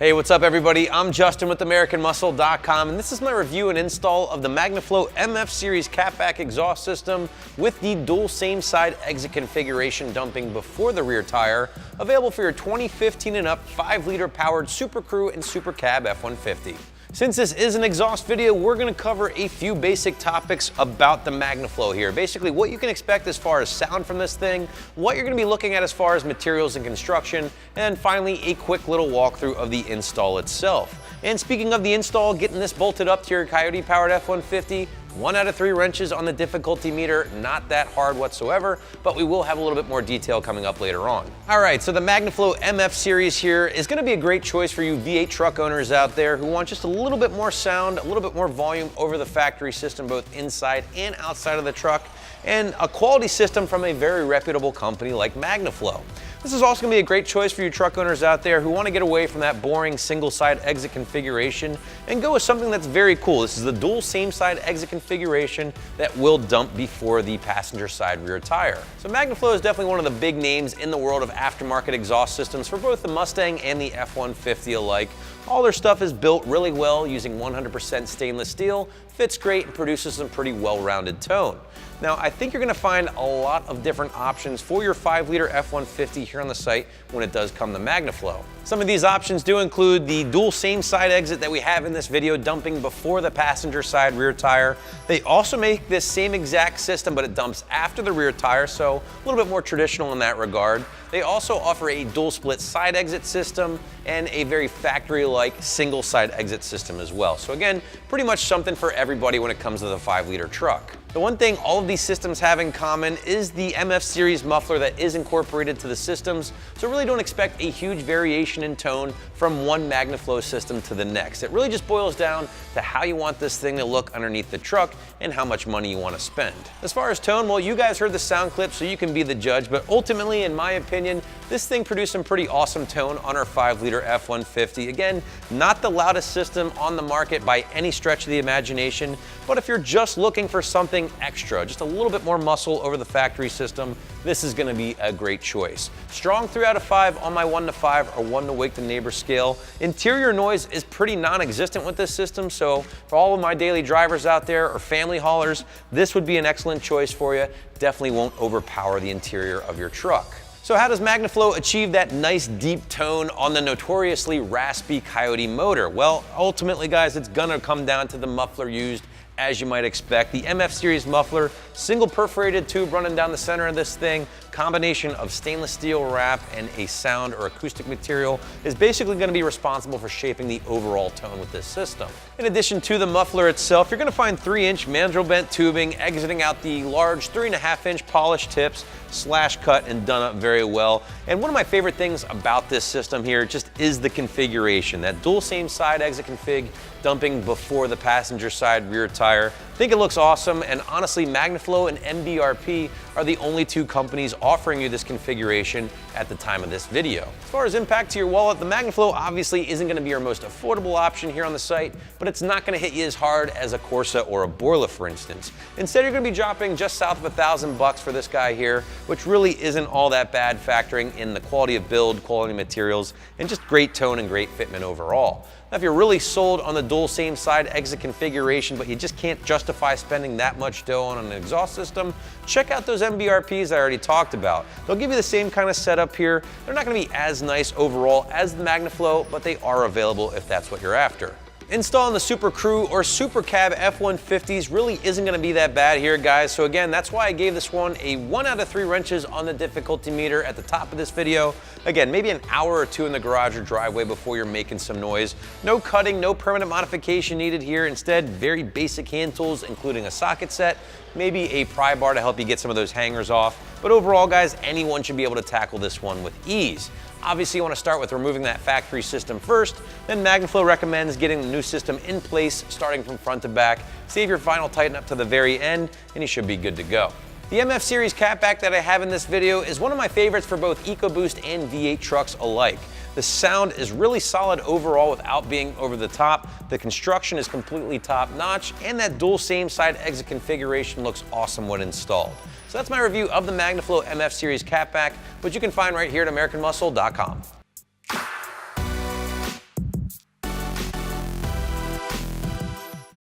Hey, what's up everybody? I'm Justin with AmericanMuscle.com, and this is my review and install of the Magnaflow MF series catback exhaust system with the dual same side exit configuration dumping before the rear tire, available for your 2015 and up 5-liter powered Super Crew and Super Cab F150. Since this is an exhaust video, we're going to cover a few basic topics about the Magnaflow here. Basically, what you can expect as far as sound from this thing, what you're going to be looking at as far as materials and construction, and finally a quick little walkthrough of the install itself. And speaking of the install, getting this bolted up to your Coyote powered F150, 1 out of 3 wrenches on the difficulty meter, not that hard whatsoever, but we will have a little bit more detail coming up later on. All right, so the Magnaflow MF series here is gonna be a great choice for you V8 truck owners out there who want just a little bit more sound, a little bit more volume over the factory system, both inside and outside of the truck, and a quality system from a very reputable company like Magnaflow. This is also going to be a great choice for you truck owners out there who want to get away from that boring single side exit configuration and go with something that's very cool. This is the dual same side exit configuration that will dump before the passenger side rear tire. So Magnaflow is definitely one of the big names in the world of aftermarket exhaust systems for both the Mustang and the F150 alike. All their stuff is built really well using 100% stainless steel, fits great, and produces some pretty well-rounded tone. Now, I think you're going to find a lot of different options for your 5-liter F150 here on the site when it does come to Magnaflow. Some of these options do include the dual same side exit that we have in this video dumping before the passenger side rear tire. They also make this same exact system, but it dumps after the rear tire, so a little bit more traditional in that regard. They also offer a dual split side exit system and a very factory-like single side exit system as well. So again, pretty much something for everybody when it comes to the 5-liter truck. The one thing all of these systems have in common is the MF series muffler that is incorporated to the systems, so really don't expect a huge variation in tone from one Magnaflow system to the next. It really just boils down to how you want this thing to look underneath the truck and how much money you want to spend. As far as tone, well, you guys heard the sound clip, so you can be the judge, but ultimately, in my opinion, this thing produced some pretty awesome tone on our 5-liter F150. Again, not the loudest system on the market by any stretch of the imagination, but if you're just looking for something extra, just a little bit more muscle over the factory system, this is going to be a great choice. Strong 3 out of 5 on my 1 to 5 or 1 to wake the neighbor scale. Interior noise is pretty non-existent with this system, so for all of my daily drivers out there or family haulers, this would be an excellent choice for you. Definitely won't overpower the interior of your truck. So how does Magnaflow achieve that nice deep tone on the notoriously raspy Coyote motor? Well, ultimately guys, it's gonna come down to the muffler used, as you might expect. The MF series muffler, single perforated tube running down the center of this thing, combination of stainless steel wrap and a sound or acoustic material is basically going to be responsible for shaping the overall tone with this system. In addition to the muffler itself, you're going to find 3-inch mandrel bent tubing exiting out the large 3.5-inch polished tips, slash cut and done up very well. And one of my favorite things about this system here just is the configuration. That dual same side exit config dumping before the passenger side rear tire. I think it looks awesome, and honestly, Magnaflow and MBRP are the only 2 companies offering you this configuration at the time of this video. As far as impact to your wallet, the Magnaflow obviously isn't going to be your most affordable option here on the site, but it's not going to hit you as hard as a Corsa or a Borla, for instance. Instead, you're going to be dropping just south of $1,000 for this guy here, which really isn't all that bad factoring in the quality of build, quality materials, and just great tone and great fitment overall. Now, if you're really sold on the dual same side exit configuration, but you just can't justify spending that much dough on an exhaust system, check out those MBRPs I already talked about. They'll give you the same kind of setup here. They're not going to be as nice overall as the Magnaflow, but they are available if that's what you're after. Installing the Super Crew or Super Cab F150s really isn't going to be that bad here, guys. So again, that's why I gave this one a 1 out of 3 wrenches on the difficulty meter at the top of this video. Again, maybe an hour or 2 in the garage or driveway before you're making some noise. No cutting, no permanent modification needed here. Instead, very basic hand tools, including a socket set, maybe a pry bar to help you get some of those hangers off. But overall, guys, anyone should be able to tackle this one with ease. Obviously, you want to start with removing that factory system first, then Magnaflow recommends getting the new system in place, starting from front to back. Save your final tighten up to the very end, and you should be good to go. The MF series catback that I have in this video is one of my favorites for both EcoBoost and V8 trucks alike. The sound is really solid overall without being over the top. The construction is completely top notch, and that dual same side exit configuration looks awesome when installed. So that's my review of the Magnaflow MF series catback, which you can find right here at AmericanMuscle.com.